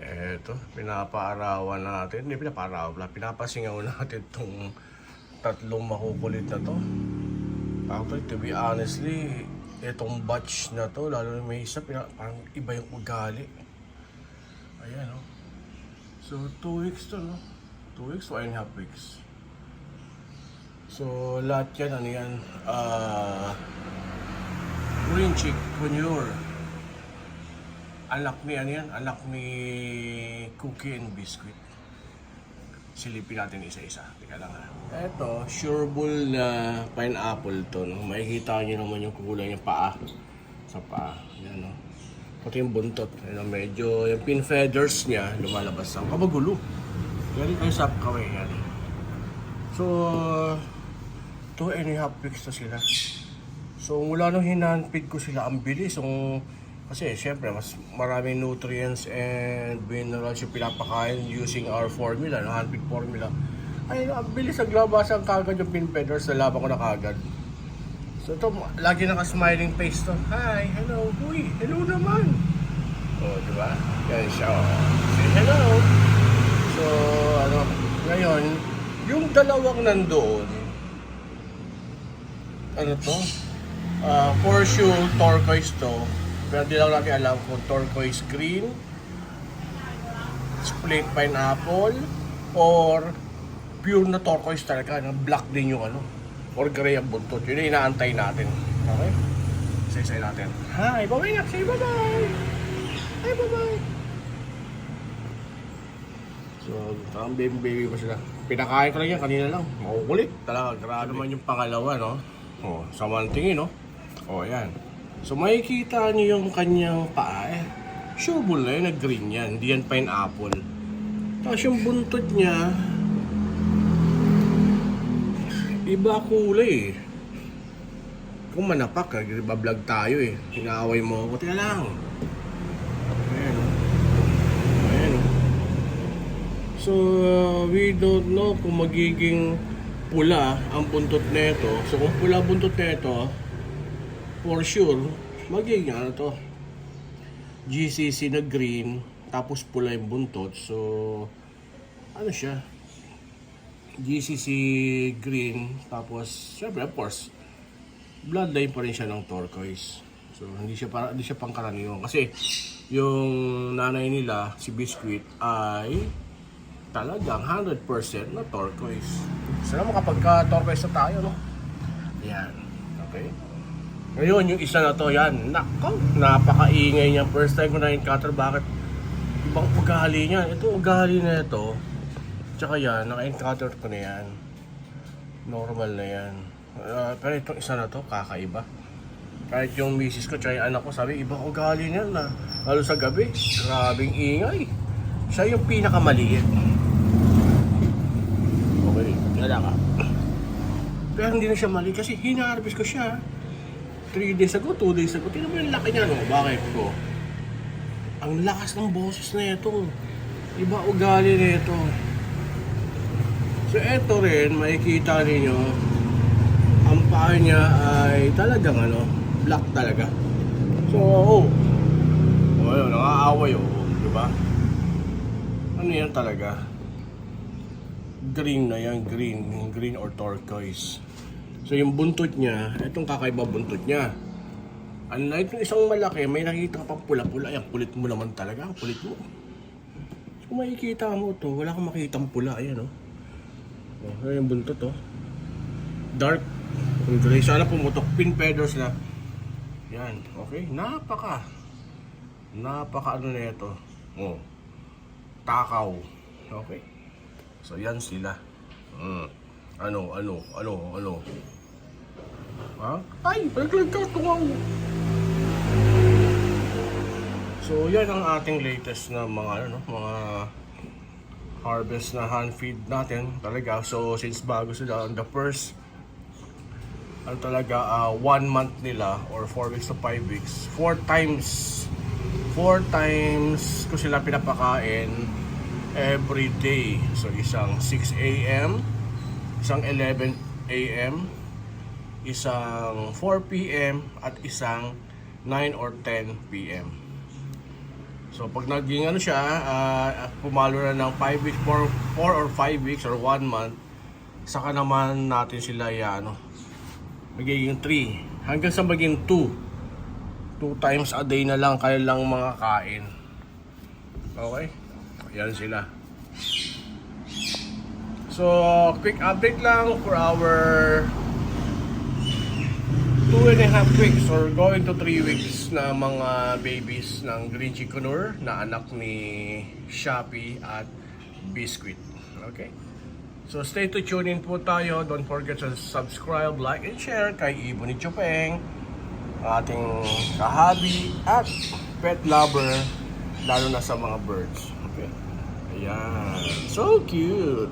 Eto, pinapaarawan natin. Hindi pinapaarawan pala. Pinapasingaw natin tong tatlong makukulit na to. Actually, to be honestly, itong batch na to, lalo na may isa, parang iba yung ugali. Ayan, no? So, 2 weeks to, no? 2 weeks, 1.5 weeks. So, lahat yan, ano yan? Green Chick Junior. Anak ni, ano yan? Anak ni Cookie and Biscuit. Silipin natin isa-isa. Teka lang ha. Eto, Surebull na pineapple to, no? Makikita nyo naman yung kulay ng paa. Sa paa. Yan, no? Pati yung buntot. Yan, medyo yung pin feathers niya lumalabas. Ang kabagulo. Yan kayo sa kaway. Yan. So, 2.5 weeks na sila. So, mula nung hinanpid ko sila, ang bilis. Kasi, syempre, mas maraming nutrients and minerals yung pinapakain using our formula, no? Handpid formula. Ay, ang bilis naglabasan kagad yung pin feathers na laban ko na kagad. So, ito, lagi naka-smiling face to. Hi, hello, uy, hello naman. Oh, di ba? Yan siya, oh. Say hello. So, ngayon, yung dalawang nandoon, to? For sure, turquoise to. Pero di lang natin alam kung turquoise green, split pineapple, or pure na turquoise talaga, na black din yung or gray ang buntot. Yun yung inaantay natin. Okay? Say natin. Hi, bye-bye na. Say bye-bye. Hi, bye-bye. So, parang baby pa sila. Pinakain ko lang yan kanina lang. Makukulit. Talaga, grabe naman yung pangalawa, no? Oh, sama ng tingin, no? Oh, yan. So, makikita niyo yung kanyang paa. Surebull na yun, nag-green yan. Hindi yan pineapple. Tapos yung buntot niya, iba kulay eh. Kung manapak, nagbablog tayo eh. Inaaway mo ako. Teka lang. Ayan, oh. Ayan, oh. So, we don't know kung magiging pula ang buntot nito. So, kung pula buntot nito, for sure, magiging GCC na green, tapos pula yung buntot. So, siya? GCC green, tapos, syempre, of course, bloodline pa rin siya ng turquoise. So, hindi siya pangkaraniwan. Kasi, yung nanay nila, si Biscuit, ay talagang 100% na turquoise. Sana makapagka-turquoise na tayo, no? Yan. Okay? Ngayon, yung isa na to, yan. Nako, napakaingay niya. First time ko na-encounter, bakit? Ibang ugali niya. Ito, ugali na ito. Tsaka yan, naka-encounter ko na yan. Normal na yan. Pero itong isa na to, kakaiba. Kahit yung misis ko, tsaka yung anak ko, sabi, ibang ugali niya na. Lalo sa gabi, grabing ingay. Siya yung pinakamaliit. Okay, wala ka. Pero hindi na siya mali kasi hinarvest ko siya. 3 days ago, 2 days ago. Tingnan mo yung laki niya, no? Bakit ko? Ang lakas ng boses na ito. Iba ugali na ito. So, eto rin, makikita ninyo, ang paa niya ay talagang black talaga. So, ayun, nangaaway, diba? Ano yan talaga? Green na yan, green or turquoise. So, yung buntot niya, itong kakaiba buntot niya. Unlike yung isang malaki, may nakikita ka pang pula-pula. Ayan, kulit mo naman talaga, kulit mo. So, makikita mo to, wala kang makitang pula. Ayan, yung buntot, dark. Gray. Sana pumutok. Pin feathers na. Yan. Okay. Napaka na ito. Takaw. Okay. So, yan sila. Ano? Ha? Ay! Naglag ka. Tungaw. So, yan ang ating latest na mga harvest na hand feed natin talaga. So, since bago sila on the first 1 month nila or 4 weeks to 5 weeks, 4 times ko sila pinapakain every day. So, isang 6 a.m., isang 11 a.m., isang 4 p.m. at isang 9 or 10 p.m. So pag naging ano siya, pumalo na ng 5 weeks, 4 or 5 weeks or 1 month, saka naman natin sila magiging 3 hanggang sa maging 2 times a day na lang kaya lang mga kain. Okay? Yan sila. So, quick update lang for our 2.5 weeks or going to 3 weeks na mga babies ng Green Chikunur na anak ni Shopee at Biscuit. Okay? So, stay to tune in po tayo. Don't forget to subscribe, like, and share kay Ibo ni Chupeng, ating kahabi at pet lover, lalo na sa mga birds. Okay? Ayan. So cute!